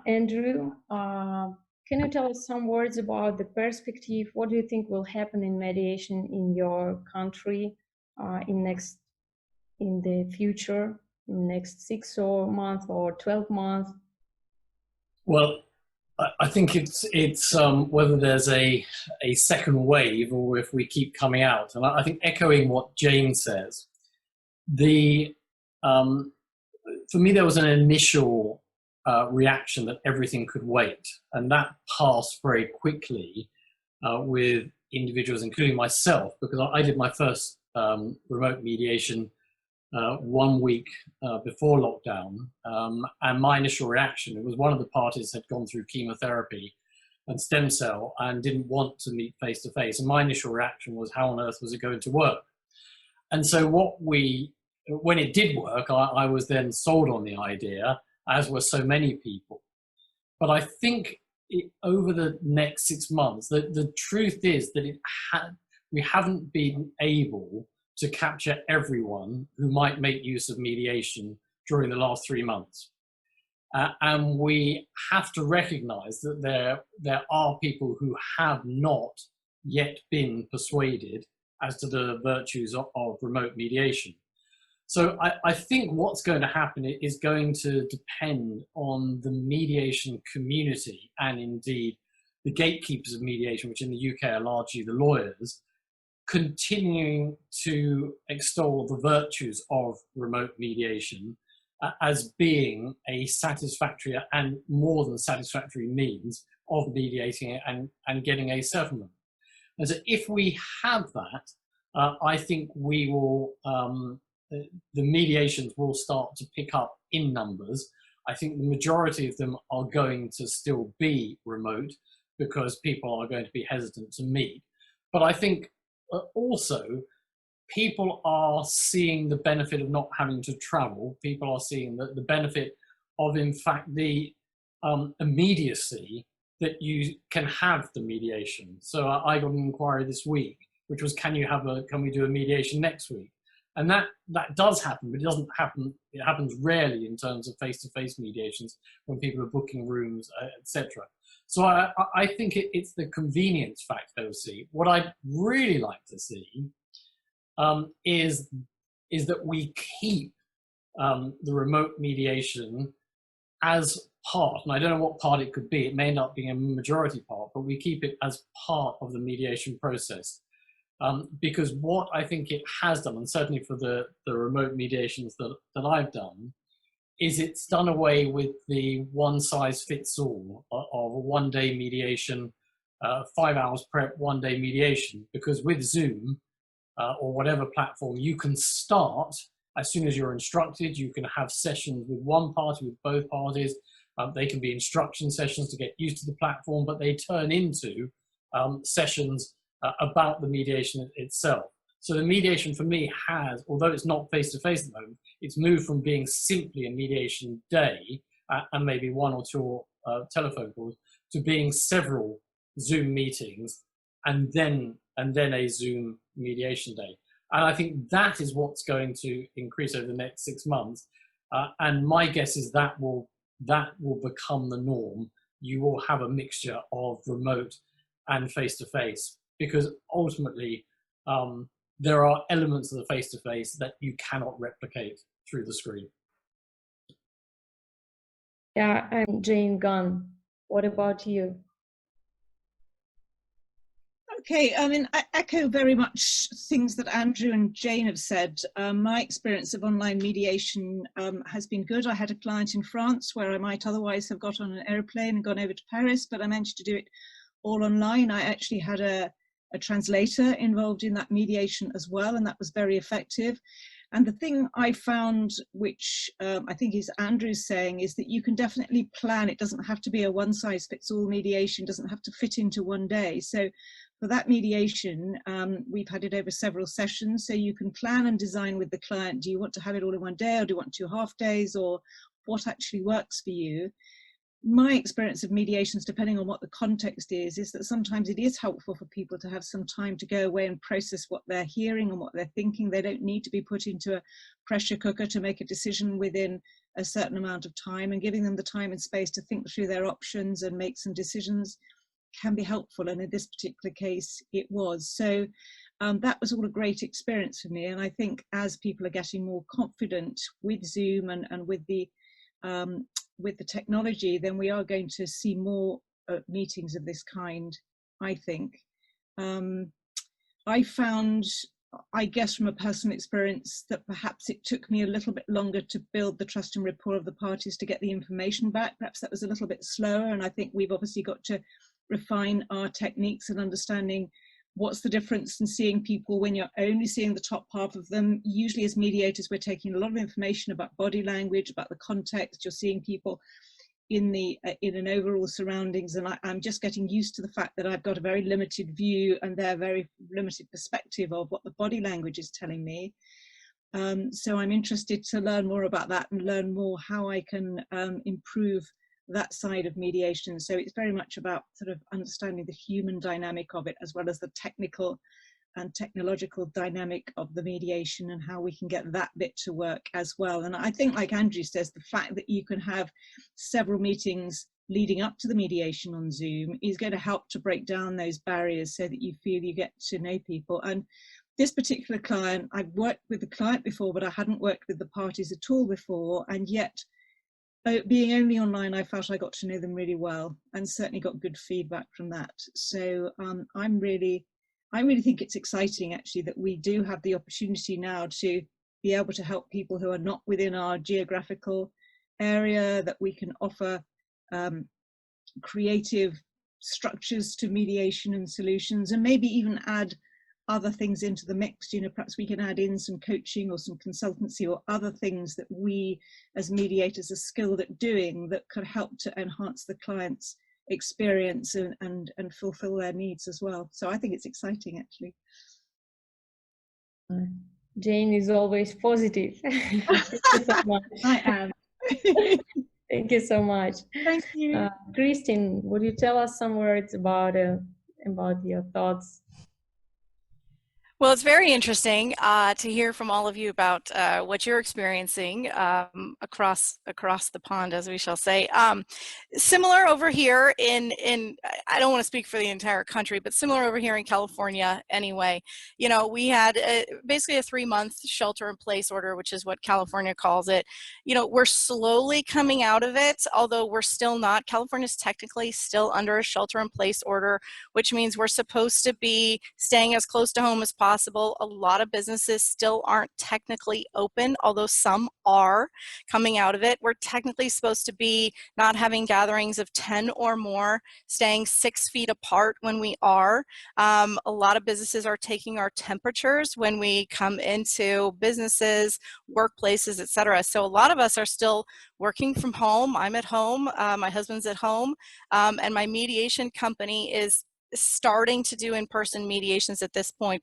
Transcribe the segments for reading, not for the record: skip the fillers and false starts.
Andrew, can you tell us some words about the perspective? What do you think will happen in mediation in your country in the future, in next 6 or months or 12 months? Well, I think it's whether there's a second wave or if we keep coming out. And I think echoing what Jane says, for me there was an initial reaction that everything could wait, and that passed very quickly with individuals, including myself, because I did my first remote mediation 1 week before lockdown, and my initial reaction, it was one of the parties had gone through chemotherapy and stem cell and didn't want to meet face to face, and my initial reaction was, how on earth was it going to work? And so when it did work, I was then sold on the idea, as were so many people. But I think over the next 6 months, the truth is that we haven't been able to capture everyone who might make use of mediation during the last 3 months. And we have to recognize that there are people who have not yet been persuaded as to the virtues of remote mediation. So I think what's going to happen is going to depend on the mediation community, and indeed the gatekeepers of mediation, which in the UK are largely the lawyers, continuing to extol the virtues of remote mediation as being a satisfactory and more than satisfactory means of mediating and getting a settlement. And so if we have that, I think we will, the mediations will start to pick up in numbers. I think the majority of them are going to still be remote because people are going to be hesitant to meet. But I think also people are seeing the benefit of not having to travel. People are seeing the benefit of, in fact, the immediacy that you can have the mediation. So I got an inquiry this week, which was, can we do a mediation next week? And that does happen, but it doesn't happen. It happens rarely in terms of face-to-face mediations when people are booking rooms, etc. So I think it's the convenience factor. See, what I'd really like to see is that we keep the remote mediation as part, and I don't know what part it could be. It may end up being a majority part, but we keep it as part of the mediation process. Because what I think it has done, and certainly for the remote mediations that I've done, is it's done away with the one-size-fits-all of a one-day mediation, 5 hours prep, one-day mediation. Because with Zoom or whatever platform, you can start as soon as you're instructed. You can have sessions with one party, with both parties. They can be instruction sessions to get used to the platform, but they turn into sessions about the mediation itself. So the mediation for me has, although it's not face-to-face at the moment, it's moved from being simply a mediation day and maybe 1 or 2 telephone calls to being several Zoom meetings and then a Zoom mediation day. And I think that is what's going to increase over the next 6 months. And my guess is that will become the norm. You will have a mixture of remote and face-to-face, because ultimately there are elements of the face-to-face that you cannot replicate through the screen. Yeah, I'm Jane Gunn. What about you? Okay, I mean, I echo very much things that Andrew and Jane have said. My experience of online mediation has been good. I had a client in France where I might otherwise have got on an airplane and gone over to Paris, but I managed to do it all online. I actually had a translator involved in that mediation as well, and that was very effective. And the thing I found, which I think is Andrew's saying, is that you can definitely plan. It doesn't have to be a one-size-fits-all mediation, doesn't have to fit into one day. So for that mediation, we've had it over several sessions, so you can plan and design with the client. Do you want to have it all in one day, or do you want 2 half days, or what actually works for you? My experience of mediations, depending on what the context is that sometimes it is helpful for people to have some time to go away and process what they're hearing and what they're thinking. They don't need to be put into a pressure cooker to make a decision within a certain amount of time, and giving them the time and space to think through their options and make some decisions can be helpful. And in this particular case, it was. So that was all a great experience for me. And I think as people are getting more confident with Zoom and with the technology, then we are going to see more meetings of this kind, I think. I found, I guess from a personal experience, that perhaps it took me a little bit longer to build the trust and rapport of the parties to get the information back. Perhaps that was a little bit slower, and I think we've obviously got to refine our techniques and understanding what's the difference in seeing people when you're only seeing the top half of them. Usually as mediators, we're taking a lot of information about body language, about the context. You're seeing people in an overall surroundings, and I'm just getting used to the fact that I've got a very limited view and their very limited perspective of what the body language is telling me. So I'm interested to learn more about that and learn more how I can improve that side of mediation. So it's very much about sort of understanding the human dynamic of it, as well as the technical and technological dynamic of the mediation, and how we can get that bit to work as well. And I think, like Andrew says, the fact that you can have several meetings leading up to the mediation on Zoom is going to help to break down those barriers so that you feel you get to know people. And this particular client, I've worked with the client before, but I hadn't worked with the parties at all before, and yet being only online, I felt I got to know them really well, and certainly got good feedback from that. So I really think it's exciting, actually, that we do have the opportunity now to be able to help people who are not within our geographical area, that we can offer creative structures to mediation and solutions, and maybe even add other things into the mix. You know, perhaps we can add in some coaching or some consultancy or other things that we as mediators are skilled at doing that could help to enhance the client's experience and fulfill their needs as well. So I think it's exciting, actually. Jane is always positive. Thank you so much. I am. Thank you so much. Thank you. Kristin, would you tell us some words about your thoughts? Well, it's very interesting to hear from all of you about what you're experiencing across the pond, as we shall say. Similar over here in I don't want to speak for the entire country, but similar over here in California anyway. You know, we had basically a 3-month shelter-in-place order, which is what California calls it. You know, we're slowly coming out of it, although we're still not. California's technically still under a shelter-in-place order, which means we're supposed to be staying as close to home as possible. A lot of businesses still aren't technically open, although some are coming out of it. We're technically supposed to be not having gatherings of 10 or more, staying 6 feet apart when we are. A lot of businesses are taking our temperatures when we come into businesses, workplaces, etc. So a lot of us are still working from home. I'm at home, my husband's at home, and my mediation company is starting to do in-person mediations at this point,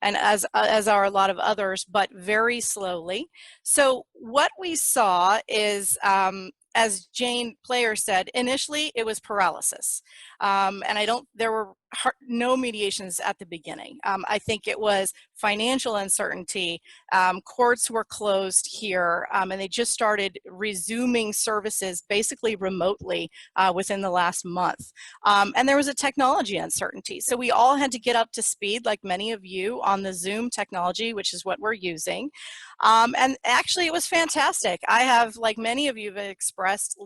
and as are a lot of others, but very slowly. So what we saw is, as Jane Player said, initially it was paralysis, and there were no mediations at the beginning. I think it was financial uncertainty. Courts were closed here, and they just started resuming services basically remotely within the last month. And there was a technology uncertainty. So we all had to get up to speed, like many of you, on the Zoom technology, which is what we're using. And actually it was fantastic. I have, like many of you have expressed,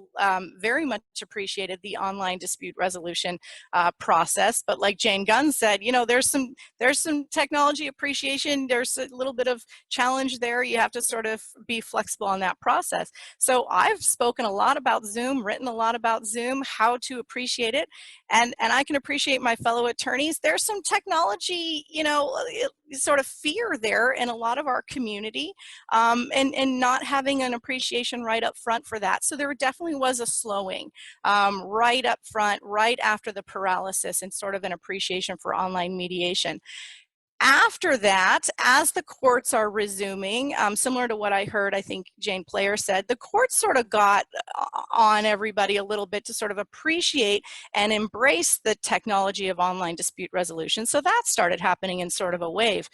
very much appreciated the online dispute resolution process. But like Jane Gunn said, you know, there's some technology appreciation. There's a little bit of challenge there. You have to sort of be flexible on that process. So I've spoken a lot about Zoom, written a lot about Zoom, how to appreciate it. And I can appreciate my fellow attorneys. There's some technology, you know, sort of fear there in a lot of our community, and not having an appreciation right up front for that. So there definitely was a slowing right up front, right after the paralysis, and sort of an appreciation for online mediation. After that, as the courts are resuming, similar to what I heard, I think Jane Player said, the courts sort of got on everybody a little bit to sort of appreciate and embrace the technology of online dispute resolution. So that started happening in sort of a wave.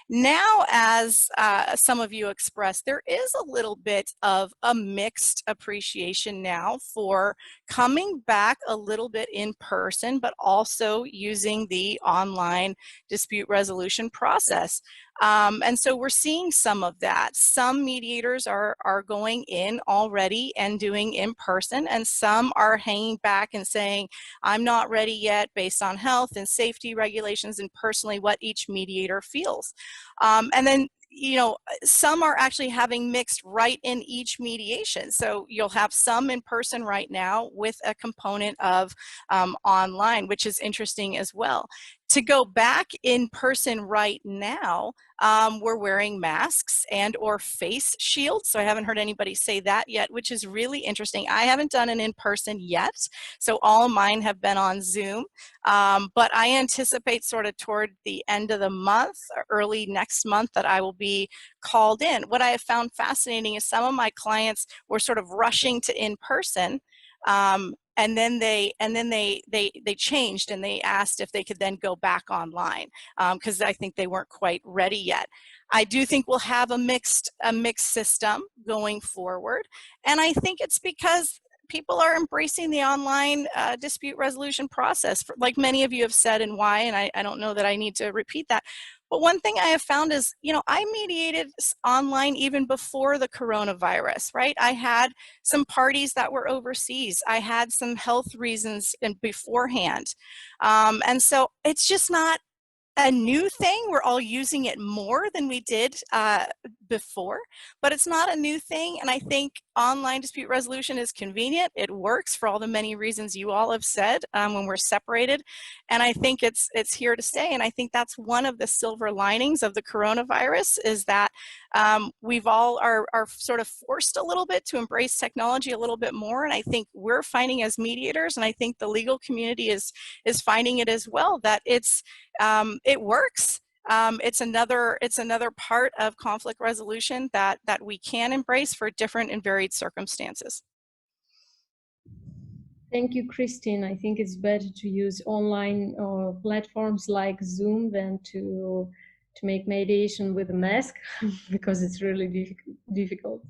Now, as some of you expressed, there is a little bit of a mixed appreciation now for coming back a little bit in person, but also using the online dispute resolution process. And so we're seeing some of that. Some mediators are going in already and doing in person, and some are hanging back and saying, I'm not ready yet based on health and safety regulations and personally what each mediator feels. And then, you know, some are actually having mixed right in each mediation. So you'll have some in person right now with a component of online, which is interesting as well. To go back in person right now, we're wearing masks and or face shields. So I haven't heard anybody say that yet, which is really interesting. I haven't done an in-person yet, so all mine have been on Zoom. But I anticipate sort of toward the end of the month, or early next month, that I will be called in. What I have found fascinating is some of my clients were sort of rushing to in-person, and then they changed and they asked if they could then go back online, because I think they weren't quite ready yet. I do think we'll have a mixed system going forward, and I think it's because people are embracing the online dispute resolution process, like many of you have said, and why, and I don't know that I need to repeat that. But one thing I have found is, you know, I mediated online even before the coronavirus, right? I had some parties that were overseas. I had some health reasons beforehand. And so it's just not a new thing. We're all using it more than we did before, but it's not a new thing. And I think online dispute resolution is convenient. It works for all the many reasons you all have said when we're separated. And I think it's here to stay. And I think that's one of the silver linings of the coronavirus, is that we've all are sort of forced a little bit to embrace technology a little bit more. And I think we're finding as mediators, and I think the legal community is finding it as well, that it works. It's another part of conflict resolution that we can embrace for different and varied circumstances. Thank you, Kristin. I think it's better to use online platforms like Zoom than to make mediation with a mask because it's really difficult.